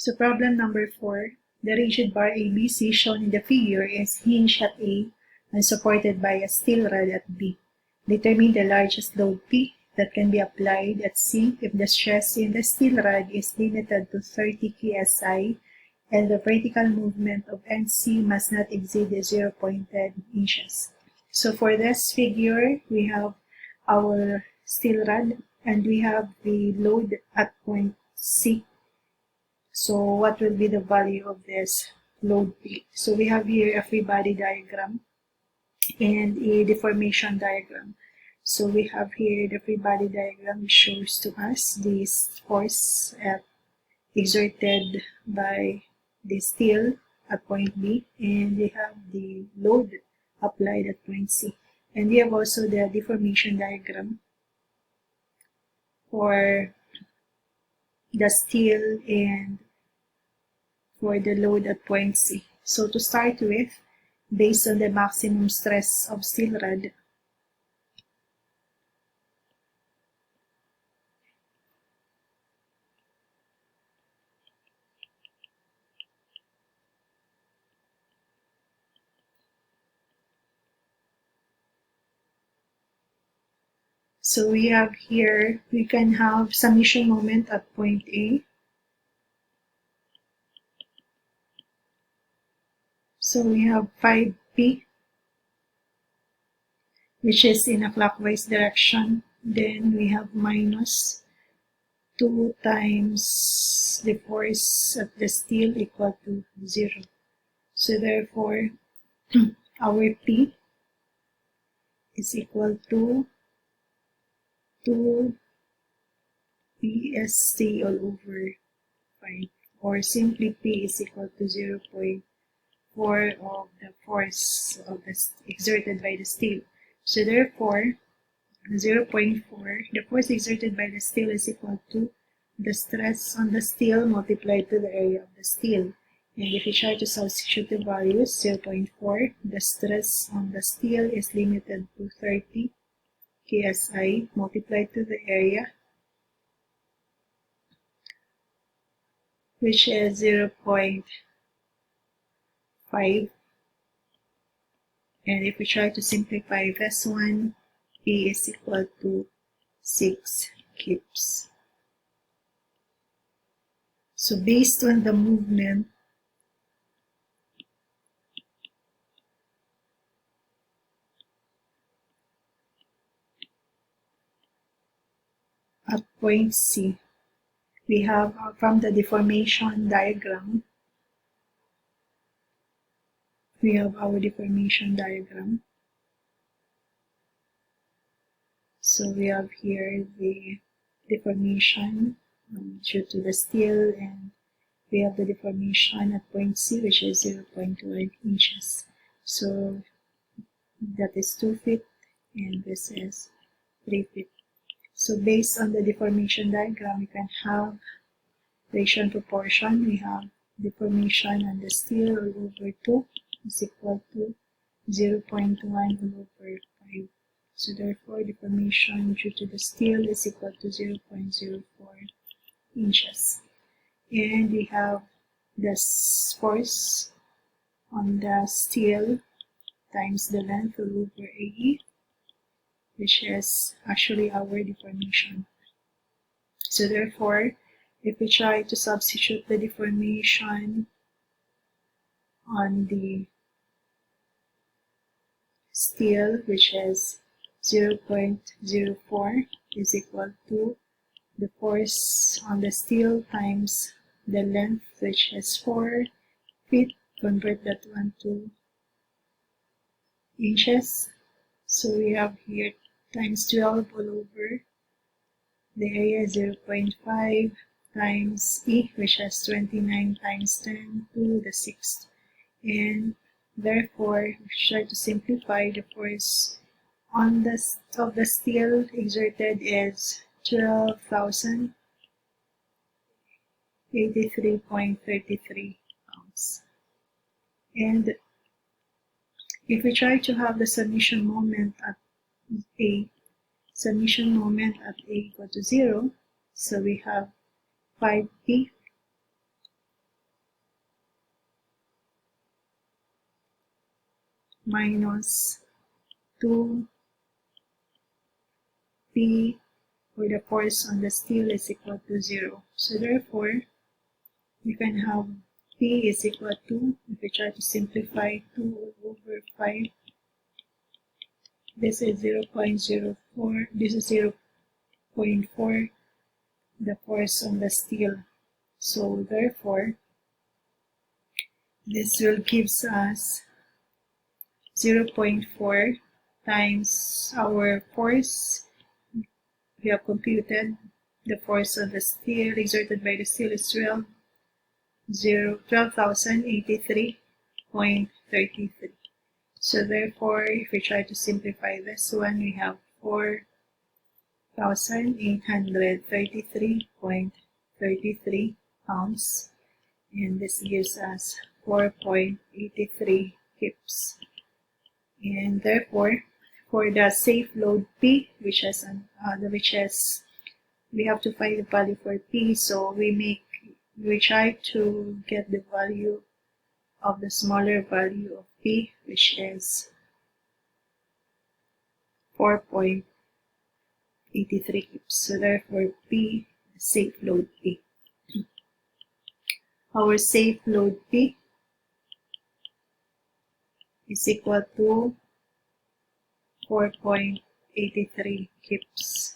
So problem number 4, the rigid bar ABC shown in the figure is hinged at A and supported by a steel rod at B. Determine the largest load P that can be applied at C if the stress in the steel rod is limited to 30 kSI and the vertical movement of NC must not exceed 0.10 inches. So for this figure, we have our steel rod and we have the load at point C. So what will be the value of this load P? So we have here a free body diagram and a deformation diagram. So we have here the free body diagram which shows to us this force exerted by the steel at point B, and we have the load applied at point C. And we have also the deformation diagram for the steel and for the load at point C. So to start with, based on the maximum stress of steel rod, so we have here, we can have summation moment at point A. So we have 5P, which is in a clockwise direction. Then we have minus 2 times the force of the steel equal to 0. So therefore, our P is equal to 2 PST all over 5, or simply P is equal to 0.4 of the force of the exerted by the steel. So therefore, 0.4, the force exerted by the steel is equal to the stress on the steel multiplied to the area of the steel. And if we try to substitute the values, 0.4, the stress on the steel is limited to 30 kSI multiplied to the area, which is 0.5. And if we try to simplify this one, P is equal to 6 kips. So based on the movement, at point C, we have from the deformation diagram, we have our deformation diagram. So we have here the deformation due to the steel, and we have the deformation at point C, which is 0.1 inches. So that is 2 feet, and this is 3 feet. So based on the deformation diagram, we can have ratio and proportion. We have deformation on the steel all over 2 is equal to 0.1 all over 5. So therefore, deformation due to the steel is equal to 0.04 inches. And we have the force on the steel times the length all over AE, which is actually our deformation. So therefore, if we try to substitute the deformation on the steel, which is 0.04, is equal to the force on the steel times the length, which is 4 feet, convert that one to inches. So we have here times 12 all over the area 0.5 times E, which has 29 times 10 to the 6th. And therefore, if we try to simplify, the force on the steel exerted is 12,083.33 pounds. And if we try to have the submission moment at A, submission moment at A equal to 0, so we have 5P minus 2P, where the force on the steel is equal to 0. So therefore, we can have P is equal to, if we try to simplify, 2 over 5. This is 0.04, this is 0.4, the force on the steel. So therefore, this will gives us 0.4 times our force. We have computed the force of the steel exerted by the steel is 12,083.33. So therefore, if we try to simplify this one, we have 4,833.33 pounds, and this gives us 4.83 kips. And therefore, for the safe load P, which is we have to find the value for P, so we try to get the value of the smaller value of P, which is 4.83 kips. So therefore, P, safe load P. Our safe load P is equal to 4.83 kips.